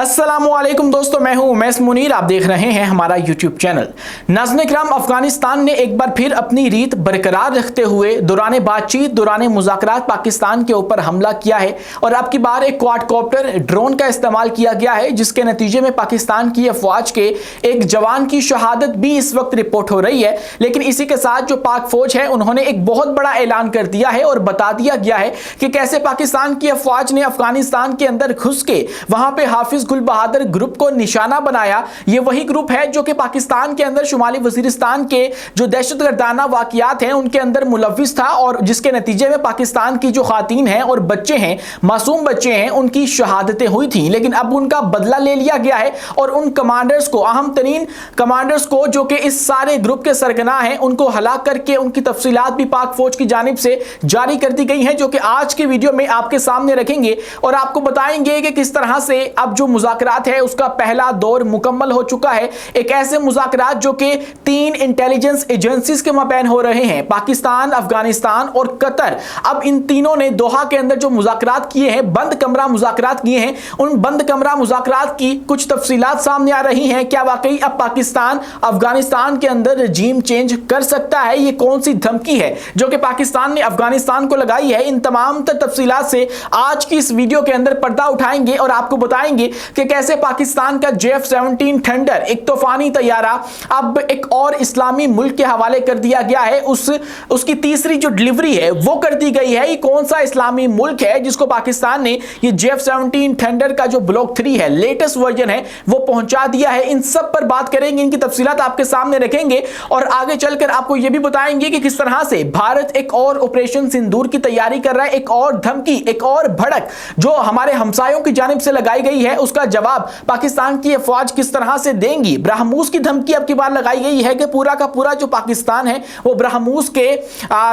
अस्सलामुअलैकुम दोस्तों, मैं हूं उमैस मुनीर। आप देख रहे हैं हमारा यूट्यूब चैनल। नाज़रीन इकराम, अफगानिस्तान ने एक बार फिर अपनी रीत बरकरार रखते हुए दौरान बातचीत, दौरान मुज़ाकरात पाकिस्तान के ऊपर हमला किया है और अब की बार एक क्वाडकॉप्टर ड्रोन का इस्तेमाल किया गया है, जिसके नतीजे में पाकिस्तान की अफवाज के एक जवान की शहादत भी इस वक्त रिपोर्ट हो रही है। लेकिन इसी के साथ जो पाक फौज है उन्होंने एक बहुत बड़ा ऐलान कर दिया है और बता दिया गया है कि कैसे पाकिस्तान की अफवाज ने अफगानिस्तान के अंदर घुस के वहां पे हाफिज गुल बहादुर ग्रुप को निशाना बनाया। ये वही ग्रुप है जो कि पाकिस्तान के अंदर शुमाली वजीरिस्तान के जो दहशतगर्दाना वाकयात हैं उनके अंदर मुलविस था और जिसके नतीजे में पाकिस्तान की जो खातीन हैं और बच्चे हैं, मासूम बच्चे हैं, उनकी शहादतें हुई थी। लेकिन अब उनका बदला ले लिया गया है और उन कमांडर्स को, अहम तरीन कमांडर्स को जो कि इस सारे ग्रुप के सरगना हैं, उनको हलाक करके उनकी तफसीलात भी पाक फौज की जानिब से जारी कर दी गई हैं, जो कि आज की वीडियो में आपके सामने रखेंगे और आपको बताएंगे कि किस तरह से अब जो मुज़ाकरात है उसका पहला दौर मुकम्मल हो चुका है। एक ऐसे मुज़ाकरात जो कि 3 इंटेलिजेंस एजेंसीज के माबैन हो रहे हैं, पाकिस्तान, अफगानिस्तान और कतर। अब इन तीनों ने दोहा के अंदर जो मुज़ाकरात किए हैं, बंद कमरा मुज़ाकरात किए हैं, उन बंद कमरा मुज़ाकरात की कुछ तफसीलात सामने आ रही हैं। क्या वाकई अब पाकिस्तान अफगानिस्तान के अंदर रजीम चेंज कर सकता है? ये कौन सी धमकी है जो कि पाकिस्तान ने अफगानिस्तान को लगाई है? इन तमाम तफसीलात से आज की इस वीडियो के अंदर पर्दा उठाएंगे और आपको बताएंगे कि कैसे पाकिस्तान का JF-17 थंडर, एक तूफानी तैयारा, अब एक और इस्लामी मुल्क के हवाले कर दिया गया है। उसकी तीसरी जो डिलीवरी है वो कर दी गई है। ये कौन सा इस्लामी मुल्क है जिसको पाकिस्तान ने ये JF-17 थंडर का जो ब्लॉक 3 है, लेटेस्ट वर्जन है, वो पहुंचा दिया है? इन सब पर बात करेंगे, इनकी तफसीलात आपके सामने रखेंगे और आगे चलकर आपको यह भी बताएंगे कि किस तरह से भारत एक और ऑपरेशन सिंदूर की तैयारी कर रहा है। एक और धमकी, एक और भड़क जो हमारे हमसायों की जानिब से लगाई गई है, उसका जवाब पाकिस्तान की अफवाज किस तरह से देंगी। ब्रह्मोस की धमकी अब की बार लगाई गई है कि पूरा का पूरा जो पाकिस्तान है वो ब्रह्मोस के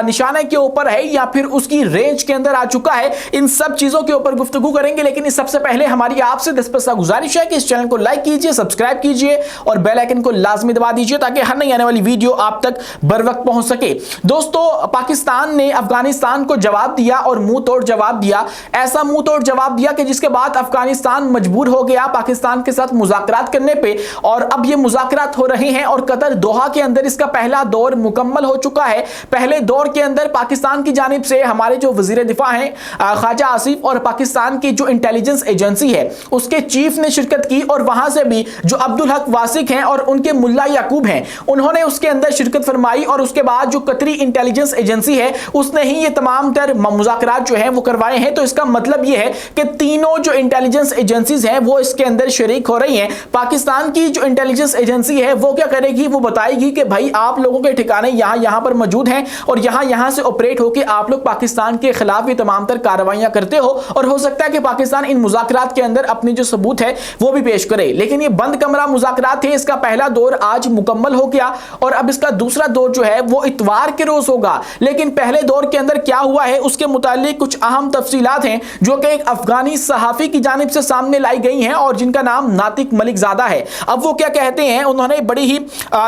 निशाने के ऊपर है या फिर उसकी रेंज के अंदर आ चुका है। इन सब चीजों के ऊपर गुफ्तगू करेंगे, लेकिन इस सबसे पहले हमारी आपसे 10 गुजारिश है कि इस चैनल को लाइक कीजिए, सब्सक्राइब कीजिए और बेल आइकन को लाजमी दबा दीजिए ताकि हर नई आने वाली वीडियो आप तक बर वक्त पहुंच सके। दोस्तों, पाकिस्तान ने अफगानिस्तान को जवाब दिया और मुंह तोड़ जवाब दिया। ऐसा मुंह तोड़ जवाब दिया कि जिसके बाद अफगानिस्तान मजबूर हो गया पाकिस्तान के साथ मुज़ाकरात करने पे और अब ये मुज़ाकरात हो रहे हैं और कतर दोहा के अंदर इसका पहला दौर मुकम्मल हो चुका है। पहले दौर के अंदर पाकिस्तान की जानिब से हमारे जो वजीर दिफा हैं ख्वाजा आसिफ और पाकिस्तान की जो इंटेलिजेंस एजेंसी है उसके चीफ ने शिरकत की और वहां से भी जो अब्दुल हक वासिक हैं और उनके मुल्ला याकूब हैं, उन्होंने उसके अंदर शिरकत फरमाई और उसके बाद जो कतरी इंटेलिजेंस एजेंसी है उसने ही ये तमाम तर मुज़ाकरात जो है वो करवाए हैं। तो इसका मतलब ये है कि तीनों जो इंटेलिजेंस एजेंसीज हैं वो इसके अंदर शरीक हो रही हैं। पाकिस्तान की जो इंटेलिजेंस एजेंसी है वो क्या करेगी? वो बताएगी कि भाई आप लोगों के ठिकाने यहां पर मौजूद हैं और यहां से ऑपरेट होकर आप लोग पाकिस्तान के खिलाफ ये तमाम तर कार्रवाइयां करते हो और हो सकता है कि पाकिस्तान इन मुज़ाकरात के अंदर अपनी जो सबूत है वो भी पेश करे। लेकिन ये बंद कमरा मुज़ाकरात थे, इसका पहला दौर आज मुकम्मल हो गया और अब इसका दूसरा दौर जो है वो इतवार के रोज होगा। लेकिन पहले दौर के अंदर क्या हुआ है उसके मुतालिक कुछ अहम तफसीलात हैं जो कि एक अफगानी सहाफी की जानिब से सामने लाई गई हैं और जिनका नाम नातिक मलिक ज़ादा है। अब वो क्या कहते हैं, उन्होंने बड़ी ही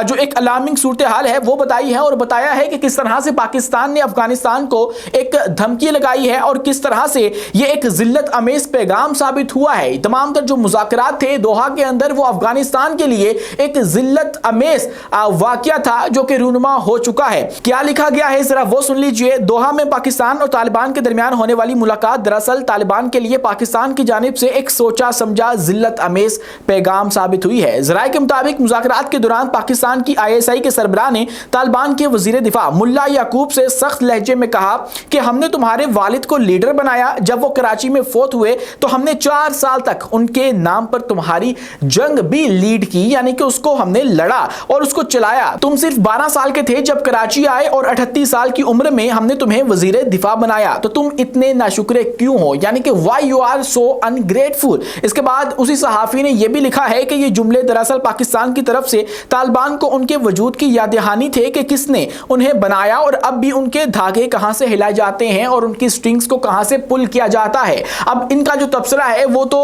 जो एक अलार्मिंग सूरत हाल है वो बताई है और बताया है कि किस तरह से पाकिस्तान ने अफगानिस्तान को एक धमकी लगाई है और किस तरह से ये एक जिल्लत अमेज पैगाम साबित हुआ है। तमाम तर जो मुज़ाकरात थे दोहा के अंदर वो अफगानिस्तान के लिए एक जिल्लत अमेज वाकया था जो कि रूनुमा हो चुका है। क्या लिखा गया है जरा वो सुन लीजिए। दोहा में पाकिस्तान और तालिबान के दरमियान होने वाली मुलाकात दरअसल तालिबान के लिए पाकिस्तान की जानिब से एक सोचा समझा जिल्लत अमेज पैगाम साबित हुई है। ज़राए के मुताबिक मुज़ाकरात के दौरान पाकिस्तान की ISI के सरबराह ने तालिबान के वजीर दिफा मुल्ला याकूब से सख्त लहजे में कहा कि हमने तुम्हारे वालिद को लीडर बनाया, जब वो कराची में फोत हुए तो हमने 4 साल तक उनके नाम पर तुम्हारी जंग भी लीड की, यानी कि उसको हमने लड़ा और उसको चलाया। तुम सिर्फ 12 साल के थे जब कराची आए और 38 साल की उम्र में हमने तुम्हें वजीर दिफा बनाया, तो तुम इतने नाशुक्रे क्यों हो, यानी कि why you are so ungrateful. इसके बाद उसी सहाफी ने यह भी लिखा है कि ये जुमले दरअसल पाकिस्तान की तरफ से तालिबान को उनके वजूद की याद दहानी थे कि किसने उन्हें बनाया और अब भी उनके धागे कहां से हिलाए जाते हैं और उनकी स्ट्रिंग्स को कहां से पुल किया जाता है। अब इनका जो तबसरा है वो तो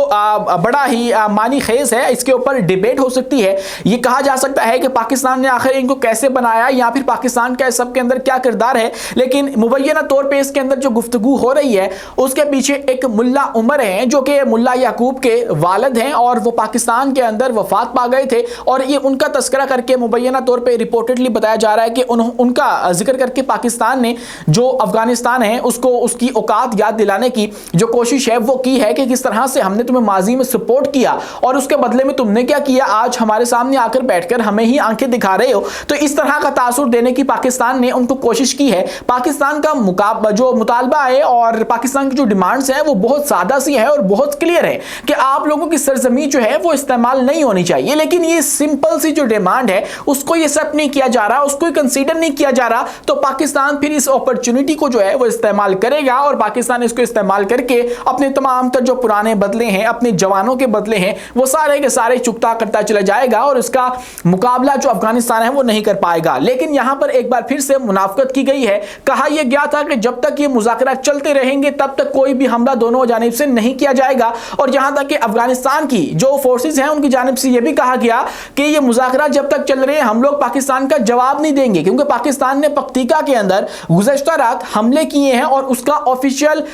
बड़ा ही मानी खेज है, इसके ऊपर डिबेट हो सकती है। ये कहा जा सकता है कि पाकिस्तान ने आखिर इनको कैसे बनाया या फिर पाकिस्तान का सब के अंदर क्या किरदार है, लेकिन मुबैना तौर पर इसके अंदर जो गुफ्तगू हो रही है उसके पीछे एक मुल्ला उमर है जो कि मुल्ला याकूब के वालिद हैं और वो पाकिस्तान के अंदर वफात पा गए थे और ये उनका तस्करा करके मुबैना तौर पे रिपोर्टेडली बताया जा रहा है कि उनका जिक्र करके पाकिस्तान ने जो अफगानिस्तान है उसको उसकी औकात याद दिलाने की जो कोशिश है वो की है कि किस तरह से हमने तुम्हें माजी में सपोर्ट किया और उसके बदले में तुमने क्या किया, आज हमारे सामने आकर बैठकर हमें ही आंखें दिखा रहे हो। तो इस तरह का तासुर देने की पाकिस्तान ने उनको कोशिश की है। पाकिस्तान का जो मुतालबा है और पाकिस्तान की जो डिमांड्स हैं वो बहुत सादा सी है और बहुत क्लियर है कि आप लोगों की सरजमी जो है वो इस्तेमाल नहीं होनी चाहिए, लेकिन ये सिंपल सी जो डिमांड है उसको ये सब नहीं किया जा रहा, उसको कंसीडर नहीं किया जा रहा। तो पाकिस्तान फिर इस अपॉर्चुनिटी को जो है वो इस्तेमाल करेगा और पाकिस्तान इसको इस्तेमाल करके अपने तमाम तर जो पुराने बदले हैं, अपने जवानों के बदले हैं, वो सारे के सारे चुकता करता चला जाएगा और इसका मुकाबला जो अफगानिस्तान है वो नहीं कर पाएगा। लेकिन यहां पर एक बार फिर से मुनाफकत की गई है। कहा यह गया था कि जब तक ये मुज़ाकरात चलते रहेंगे तब तक कोई भी हमला दोनों जानिब से नहीं किया जाएगा और यहां तक कि अफगानिस्तान की जो फोर्सेस हैं उनकी जानिब से यह भी कहा गया कि ये मुज़ाकरात जब तक चल रहे हैं हम लोग पाकिस्तान का जवाब नहीं देंगे, क्योंकि पाकिस्तान ने पख्तीका के अंदर गुज़श्ता रात हमले किए हैं और उसका ऑफिशियल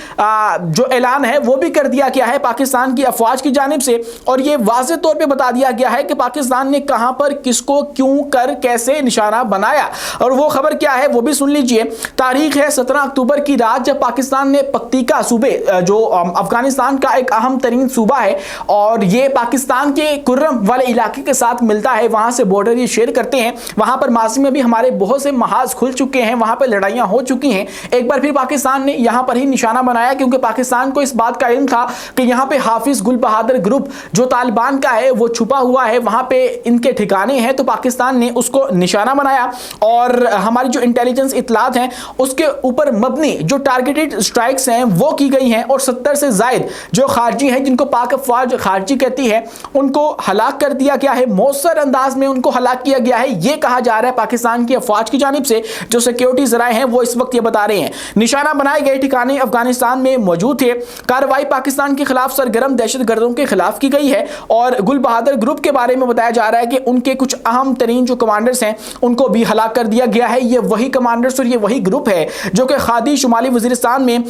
जो ऐलान है वो भी कर दिया गया है पाकिस्तान की अफवाज की जानिब से और ये वाज़ेह तौर पे बता दिया गया है कि पाकिस्तान ने कहां पर किसको क्यों कर कैसे निशाना बनाया। और वो खबर क्या है वो भी सुन लीजिए। तारीख है 17 अक्टूबर की रात जब पाकिस्तान ने पख्तीका सूबे जो अफगानिस्तान का एक अहम तरीन सूबा है और ये पाकिस्तान के कुर्रम वाले इलाके के साथ मिलता है, वहां से बॉर्डर ये शेयर करते हैं। वहां पर माजी में भी हमारे बहुत से महाज खुल चुके हैं, वहां पर लड़ाइयां हो चुकी हैं। एक बार फिर पाकिस्तान ने यहां पर ही निशाना बनाया क्योंकि पाकिस्तान को इस बात का इल्म था कि यहां पे हाफिज गुल बहादुर ग्रुप जो तालिबान का है वो छुपा हुआ है, वहां पे इनके ठिकाने हैं। तो पाकिस्तान ने उसको निशाना बनाया और हमारी जो इंटेलिजेंस इतलात हैं उसके ऊपर मबनी जो टारगेटेड स्ट्राइक्स हैं वो की गई हैं और 70 से ज़ायद जो खारजी हैं जिनको पाक अफवाज खारजी कहती है उनको हलाक कर दिया गया है, मौसर अंदाज में उनको हलाक किया गया है। ये कहा जा रहा है पाकिस्तान की अफवाज की जानिब से। जो सिक्योरिटी ज़राए हैं वो इस वक्त ये बता रहे हैं निशाना बनाए गए ठिकाने अफगानिस्तान में मौजूद थे। कार्रवाई पाकिस्तान के खिलाफ सरगर्म दहशतगर्दों के खिलाफ की गई है और गुल बहादुर ग्रुप के बारे में बताया जा रहा है कि उनके कुछ अहम तरीन जो कमांडर्स हैं उनको भी हलाक कर दिया गया है। ये वही कमांडर्स और ये वही ग्रुप है जो कि खादी शुमाली वजीरिस्तान में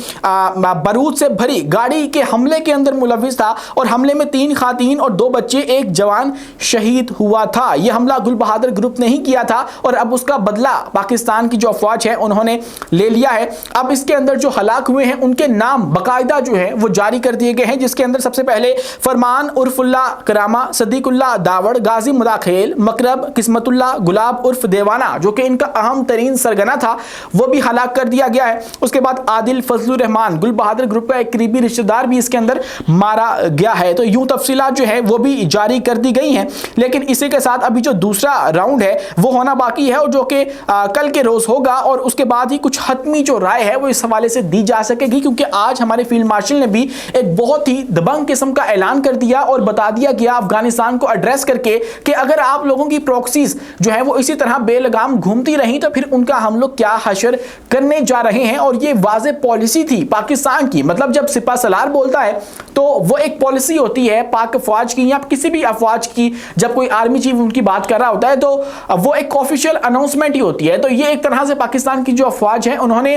बारूद से भरी गाड़ी के हमले के अंदर मुलविस था और हमले में 3 खातीन और 2 बच्चे, 1 जवान शहीद हुआ था। यह हमला गुल बहादुर ग्रुप ने ही किया था और अब उसका बदला पाकिस्तान की जो अफवाज है उन्होंने ले लिया है। अब इसके अंदर जो हलाक हुए हैं उनके नाम बाकायदा जो है वो जारी कर दिए गए हैं, जिसके अंदर सबसे पहले फरमान उर्फुल्ला करामा, सदीकुल्ला दावड़, गाजी मुदाखेल, मकरब, किस्मतुल्ला, गुलाब उर्फ देवाना जो कि इनका अहम तरीन सरगना था वो भी हलाक कर दिया गया है। उसके बाद आदिल फजलुर रहमान गुल बहादुर ग्रुप का एक करीबी रिश्तेदार भी इसके अंदर मारा गया है। तो यूं तफसीलात जो है वो भी जारी कर दी गई हैं, लेकिन इसी के साथ अभी जो दूसरा राउंड है वो होना बाकी है और जो कि कल के रोज होगा और उसके बाद ही कुछ हतमी जो राय है वो इस हवाले से दी जा सकेगी, क्योंकि आज हमारे फील्ड मार्शल ने भी एक बहुत ही दबंग किस्म का ऐलान कर दिया और बता दिया गया अफगानिस्तान को एड्रेस करके कि अगर आप लोगों की प्रॉक्सीज जो है वो इसी तरह बेलगाम घूमती रही तो फिर उनका हम लोग क्या हशर करने जा रहे हैं। और ये वाज़ेह पॉलिसी थी पाकिस्तान की। मतलब जब सिपा सलार बोलता है तो वो एक पॉलिसी होती है पाक अफवाज की या किसी भी अफवाज की, जब कोई आर्मी चीफ उनकी बात कर रहा होता है तो वो एक ऑफिशियल अनाउंसमेंट ही होती है। तो ये एक तरह से पाकिस्तान की जो अफवाज है उन्होंने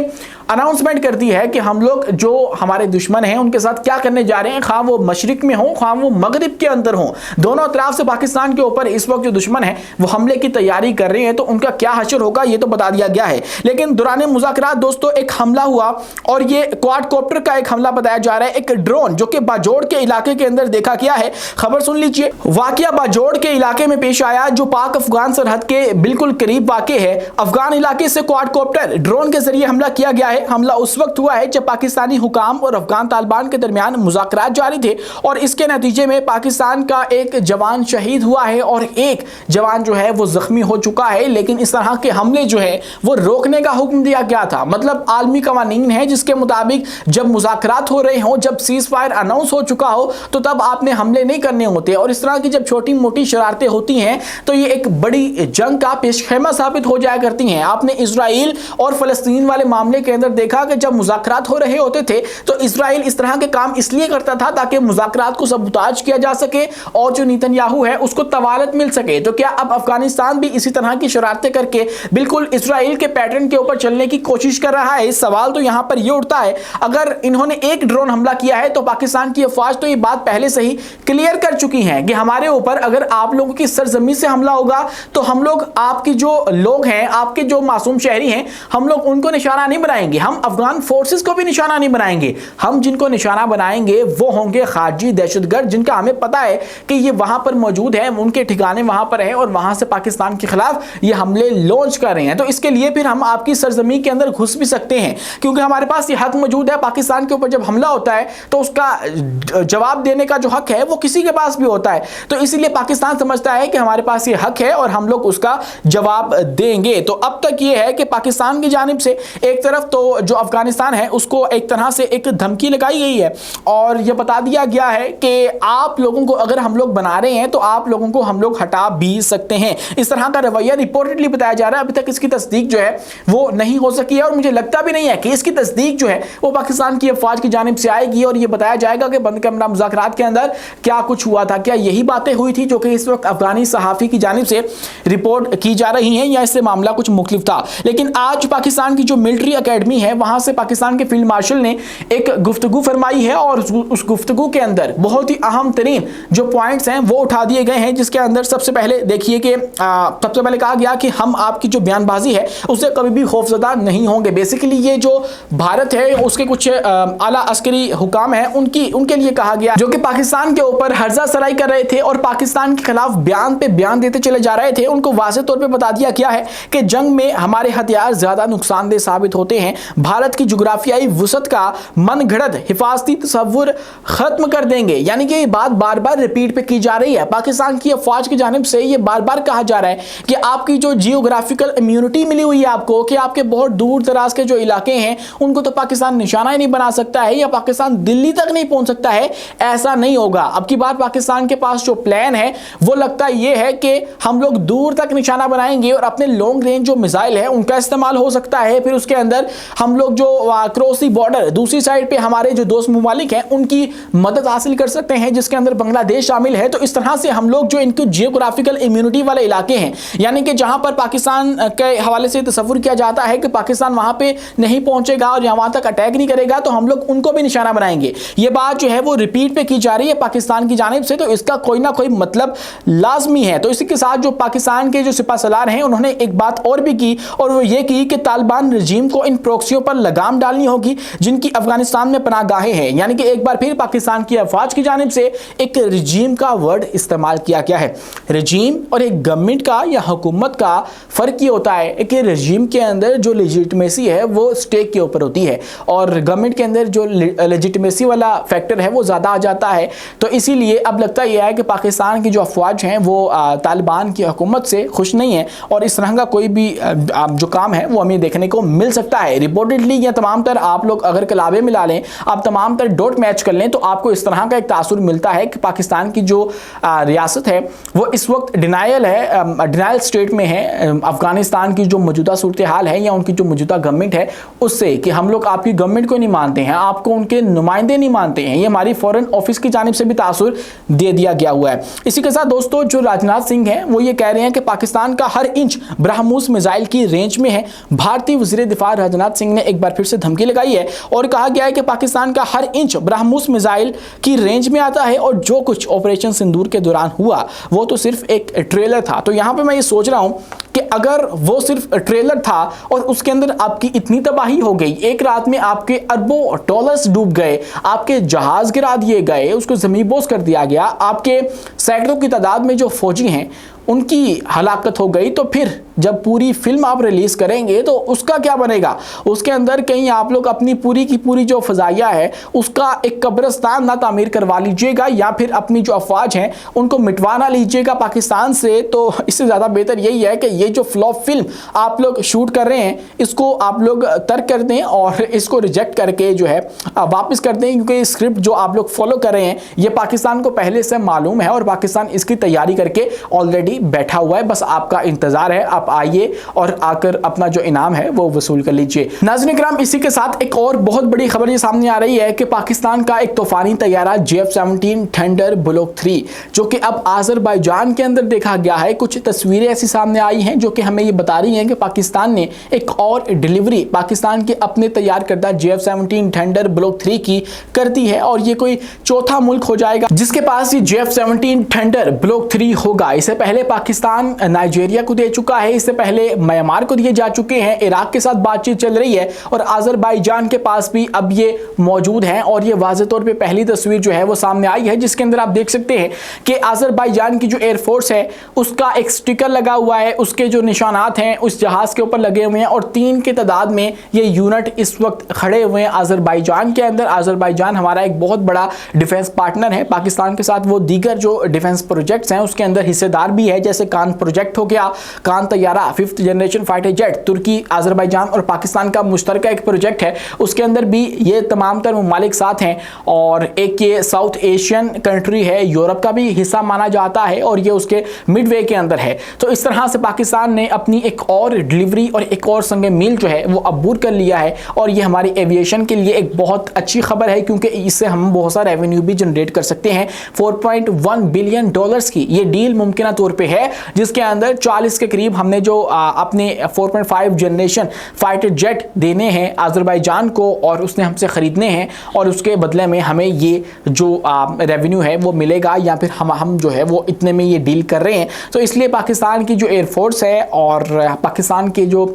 अनाउंसमेंट कर दी है कि हम लोग जो हमारे दुश्मन हैं उनके साथ क्या करने जा रहे हैं, खा वो मशरिक में हो खा वो मगरिब के अंदर हो, दोनों तरफ से पाकिस्तान के ऊपर इस वक्त जो दुश्मन है वो हमले की तैयारी कर रहे हैं। तो उनका क्या हशर होगा ये तो बता दिया गया है। लेकिन दौरान मुज़ाकरात दोस्तों एक हमला हुआ और ये क्वाडकॉप्टर का एक हमला बताया जा रहा है, एक ड्रोन जो कि बाजोड़ के इलाके के अंदर देखा गया है। खबर सुन लीजिए। वाकया बाजोड़ के इलाके में पेश आया जो पाक अफगान सरहद के बिल्कुल करीब वाक़े है। अफगान इलाके से क्वाडकॉप्टर ड्रोन के जरिए हमला किया गया है। हमला उस वक्त हुआ है जब पाकिस्तानी हुकाम और अफगान तालिबान के दरमियान मुज़ाकरात जारी थे और इसके नतीजे में पाकिस्तान का एक जवान शहीद हुआ है और एक जवान जो है वो जख्मी हो चुका है। लेकिन इस तरह के हमले जो है वो रोकने का हुक्म दिया गया था। मतलब आलमी कवानीन है जिसके मुताबिक जब मुज़ाकरात हो रहे हों, जब सीज फायर अनाउंस हो चुका हो तो तब आपने हमले नहीं करने होते। और इस तरह की जब छोटी मोटी शरारतें होती हैं तो ये एक बड़ी जंग का पेशखेमा साबित हो जाया करती हैं। आपने इजराइल और फलस्तीन वाले मामले के अंदर देखा कि जब मुज़ाकरात हो रहे होते थे तो इजराइल इस तरह के काम इसलिए करता था ताकि मुज़ाकरात को सबूताज किया जा सके और जो नेतन्याहू है उसको तवालत मिल सके। तो क्या अब अफगानिस्तान भी इसी तरह की शरारतें करके बिल्कुल इजराइल के पैटर्न के ऊपर चलने की कोशिश कर रहा है? सवाल तो यहां पर यह उठता है, अगर इन्होंने एक ड्रोन हमला किया है तो पाकिस्तान पाकिस्तान की अफवाज तो ये बात पहले से ही क्लियर कर चुकी हैं कि हमारे ऊपर अगर आप लोगों की सरजमीन से हमला होगा तो हम लोग आपकी जो लोग हैं, आपके जो मासूम शहरी हैं, हम लोग उनको निशाना नहीं बनाएंगे, हम अफगान फोर्सेस को भी निशाना नहीं बनाएंगे। हम जिनको निशाना बनाएंगे वो होंगे खारजी दहशतगर्द, जिनका हमें पता है कि ये वहां पर मौजूद है, उनके ठिकाने वहां पर है और वहां से पाकिस्तान के खिलाफ ये हमले लॉन्च कर रहे हैं। तो इसके लिए फिर हम आपकी सरजमीन के अंदर घुस भी सकते हैं, क्योंकि हमारे पास ये हक मौजूद है। पाकिस्तान के ऊपर जब हमला होता है तो उसका जवाब देने का जो हक है वो किसी के पास भी होता है। तो इसीलिए पाकिस्तान समझता है कि हमारे पास ये हक है और हम लोग उसका जवाब देंगे। तो अब तक ये है कि पाकिस्तान की जानिब से एक तरफ तो जो अफगानिस्तान है उसको एक तरह से एक धमकी लगाई गई है और यह बता दिया गया है कि आप लोगों को अगर हम लोग बना रहे हैं तो आप लोगों को हम लोग हटा भी सकते हैं। इस तरह का रवैया रिपोर्टेडली बताया जा रहा है। अभी तक इसकी तस्दीक जो है वो नहीं हो सकी है और मुझे लगता भी नहीं है कि इसकी तस्दीक जो है वो पाकिस्तान की अफवाज की जानिब से आएगी और ये बताया जाएगा कि बंद कमरा मुज़ाकरात के अंदर क्या कुछ हुआ था। क्या यही बातें हुई थी जो कि इस वक्त अफगानी सहाफ़ी की जानिब से रिपोर्ट की जा रही हैं या इससे मामला कुछ मुख्तलिफ था। लेकिन आज पाकिस्तान की जो मिलिट्री अकेडमी है वहां से पाकिस्तान के फील्ड मार्शल ने एक गुफ्तगू फरमाई है और उस गुफ्तगू के अंदर बहुत ही अहम तरीन जो पॉइंट्स हैं वो उठा दिए गए हैं, जिसके अंदर सबसे पहले देखिए कि सबसे पहले कहा गया कि हम आपकी जो बयानबाजी है उससे कभी भी खौफजदा नहीं होंगे। बेसिकली ये जो भारत है उसके कुछ आला अस्करी हुकाम है उनके लिए कहा गया जो कि पाकिस्तान के ऊपर हर्जा सराई कर रहे थे और पाकिस्तान के खिलाफ बयान पे बयान देते चले जा रहे थे। उनको वाज़ेह तौर पे बता दिया गया है कि जंग में हमारे हथियार ज्यादा नुकसानदेह साबित होते हैं, भारत की जुग्राफियाई वुसअत का मनगढ़ंत हिफाजती तसव्वुर खत्म कर देंगे। यानी कि ये बात बार बार रिपीट पे की जा रही है। पाकिस्तान की अफवाज की जानिब से ये बार बार कहा जा रहा है कि आपकी जो जियोग्राफिकल इम्यूनिटी मिली हुई है आपको, कि आपके बहुत दूर दराज के जो इलाके हैं उनको तो पाकिस्तान निशाना ही नहीं बना सकता है या पाकिस्तान दिल्ली तक नहीं पहुंच सकता है, ऐसा नहीं होगा। अब की बात पाकिस्तान के पास जो प्लान है वो लगता ये है कि हम लोग दूर तक निशाना बनाएंगे और अपने लॉन्ग रेंज जो मिसाइल है उनका इस्तेमाल हो सकता है। फिर उसके अंदर हम लोग जो क्रॉस दी बॉर्डर दूसरी साइड पे हमारे जो दोस्त ममालिक हैं उनकी मदद हासिल कर सकते हैं, जिसके अंदर बांग्लादेश शामिल है। तो इस तरह से हम लोग जो इनके जियोग्राफिकल इम्यूनिटी वाले इलाके हैं, यानी कि जहां पर पाकिस्तान के हवाले से तसव्वुर किया जाता है कि पाकिस्तान वहां पे नहीं पहुंचेगा और वहां तक अटैक नहीं करेगा, तो हम लोग उनको भी निशाना बनाएंगे। ये बात जो है वो रिपीट पे की जा रही है पाकिस्तान की जानिब से, तो इसका कोई ना कोई मतलब लाजमी है। तो इसी के साथ जो पाकिस्तान के जो सिपा सलार हैं उन्होंने एक बात और भी की और वो ये की कि तालिबान रजीम को इन प्रॉक्सियों पर लगाम डालनी होगी जिनकी अफगानिस्तान में पनाहगाहें हैं। यानी कि एक बार फिर पाकिस्तान की अफवाज की जानिब से एक रजीम का वर्ड इस्तेमाल किया गया है। रजीम और एक गवर्नमेंट का या हुकूमत का फर्क ये होता है कि रजीम के अंदर जो लेजिटिमेसी है वो स्टेक के ऊपर होती है और गवर्नमेंट के अंदर जो लेजिटिमेसी वाला फैक्टर है वो ज़्यादा आ जाता है। तो इसीलिए अब लगता यह है कि पाकिस्तान की जो अफवाज हैं वो तालिबान की हुकूमत से खुश नहीं है और इस तरह का कोई भी जो काम है वो हमें देखने को मिल सकता है। रिपोर्टेडली या तमाम तर आप लोग अगर कलाबे मिला लें, आप तमाम तर डॉट मैच कर लें, तो आपको इस तरह का एक तासुर मिलता है कि पाकिस्तान की जो रियासत है वो इस वक्त डिनायल स्टेट में है अफगानिस्तान की जो मौजूदा सूरत हाल है या उनकी जो मौजूदा गवर्नमेंट है उससे, कि हम लोग आपकी गवर्नमेंट को नहीं मानते हैं, आपको उनके नुमाइंदे नहीं मानते हैं। ये हमारी फॉरेन ऑफिस की जानिब से भी तासुर दे दिया गया हुआ है। इसी के साथ दोस्तों जो राजनाथ सिंह हैं वो ये कह रहे हैं कि पाकिस्तान का हर इंच ब्रह्मोस मिसाइल की रेंज में है। भारतीय वज़ीर दिफा राजनाथ सिंह ने एक बार फिर से धमकी लगाई है और कहा गया है कि पाकिस्तान का हर इंच ब्रह्मोस मिसाइल की रेंज में आता है और जो कुछ ऑपरेशन सिंदूर के दौरान हुआ वो तो सिर्फ एक ट्रेलर था। तो यहाँ पे मैं ये सोच रहा हूँ कि अगर वो सिर्फ ट्रेलर था और उसके अंदर आपकी इतनी तबाही हो गई, एक रात में आपके अरबों डॉलर्स डूब गए, आपके जहाज गिरा दिए गए, उसको ज़मींदोज़ कर दिया गया, आपके सैकड़ों की तादाद में जो फौजी हैं उनकी हलाकत हो गई, तो फिर जब पूरी फिल्म आप रिलीज़ करेंगे तो उसका क्या बनेगा? उसके अंदर कहीं आप लोग अपनी पूरी की पूरी जो फ़ज़ाइया है उसका एक कब्रिस्तान ना तामीर करवा लीजिएगा या फिर अपनी जो अफवाज हैं उनको मिटवा ना लीजिएगा पाकिस्तान से। तो इससे ज़्यादा बेहतर यही है कि ये जो फ्लॉप फिल्म आप लोग शूट कर रहे हैं इसको आप लोग तर्क कर दें और इसको रिजेक्ट करके जो है वापस कर दें, क्योंकि स्क्रिप्ट जो आप लोग फॉलो कर रहे हैं ये पाकिस्तान को पहले से मालूम है और पाकिस्तान इसकी तैयारी करके ऑलरेडी ऑलरेडी बैठा हुआ है, बस आपका इंतजार है, आप आइए और आकर अपना जो इनाम है वो वसूल कर लीजिए। नाज़रीन किराम, इसी के साथ एक और बहुत बड़ी खबर ये सामने आ रही है कि पाकिस्तान का एक तूफानी तैयारा JF-17 थंडर ब्लॉक 3 जो कि अब आज़रबाईजान के अंदर देखा गया है। कुछ तस्वीरें ऐसी सामने आई हैं जो कि हमें ये बता रही हैं कि पाकिस्तान ने एक और डिलीवरी पाकिस्तान के अपने तैयार करदा JF-17 थंडर ब्लॉक 3 की कर दी है और ये कोई चौथा मुल्क हो जाएगा जिसके पास ये JF-17 थंडर ब्लॉक 3 होगा। इससे पहले पाकिस्तान नाइजीरिया को दे चुका है, इससे पहले म्यांमार को दिए जा चुके हैं, इराक के साथ बातचीत चल रही है और आज़रबाईजान के पास भी अब ये मौजूद हैं। और ये वाज़ेह तौर पे पहली तस्वीर जो है वो सामने आई है जिसके अंदर आप देख सकते हैं कि आज़रबाईजान की जो एयरफोर्स है उसका एक स्टिकर लगा हुआ है, उसके जो निशानात हैं उस जहाज के ऊपर लगे हुए हैं और 3 की तादाद में ये यूनिट इस वक्त खड़े हुए हैं आज़रबाईजान के अंदर। आज़रबाईजान हमारा एक बहुत बड़ा डिफेंस पार्टनर है, पाकिस्तान के साथ वो दीगर जो डिफेंस प्रोजेक्ट्स हैं उसके अंदर हिस्सेदार भी है, जैसे कान प्रोजेक्ट हो गया, कान तैयारा 5th जनरेशन फाइटर जेट, तुर्की आज़रबाईजान और पाकिस्तान का मुश्तरका एक प्रोजेक्ट है, उसके अंदर भी ये तमाम तर ममालिक साथ हैं। और एक ये साउथ एशियन कंट्री है, यूरोप का भी हिस्सा माना जाता है और ये उसके मिडवे के अंदर है। तो इस तरह से पाकिस्तान ने अपनी एक और डिलीवरी और एक और संग मील जो है वो अबूर कर लिया है और ये हमारी एविएशन के लिए एक बहुत अच्छी खबर है क्योंकि इससे हम बहुत सारा रेवेन्यू भी जनरेट कर सकते हैं। $4.1 बिलियन की ये डील मुमकिन तौर पे है जिसके अंदर 40 के करीब हमने जो अपने 4.5 जनरेशन फाइटर जेट देने हैं आज़रबाईजान को और उसने हमसे ख़रीदने हैं और उसके बदले में हमें ये जो रेवेन्यू है वो मिलेगा या फिर हम जो है वो इतने में ये डील कर रहे हैं। तो इसलिए पाकिस्तान की जो एयरफोर्स है और पाकिस्तान के जो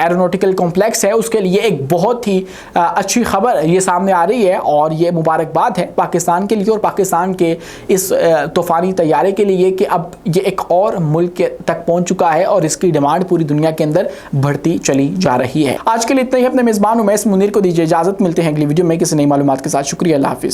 एरोनॉटिकल कॉम्प्लेक्स है उसके लिए एक बहुत ही अच्छी खबर ये सामने आ रही है और ये मुबारकबाद है पाकिस्तान के लिए और पाकिस्तान के इस तूफ़ानी तैयारे के लिए कि अब ये एक और मुल्क तक पहुंच चुका है और इसकी डिमांड पूरी दुनिया के अंदर बढ़ती चली जा रही है। आज के लिए इतना ही। अपने मेज़बान उमैस मुनीर को दीजिए इजाज़त, मिलते हैं अगली वीडियो में किसी नई मालूमात के साथ। शुक्रिया, अल्लाह हाफिज़।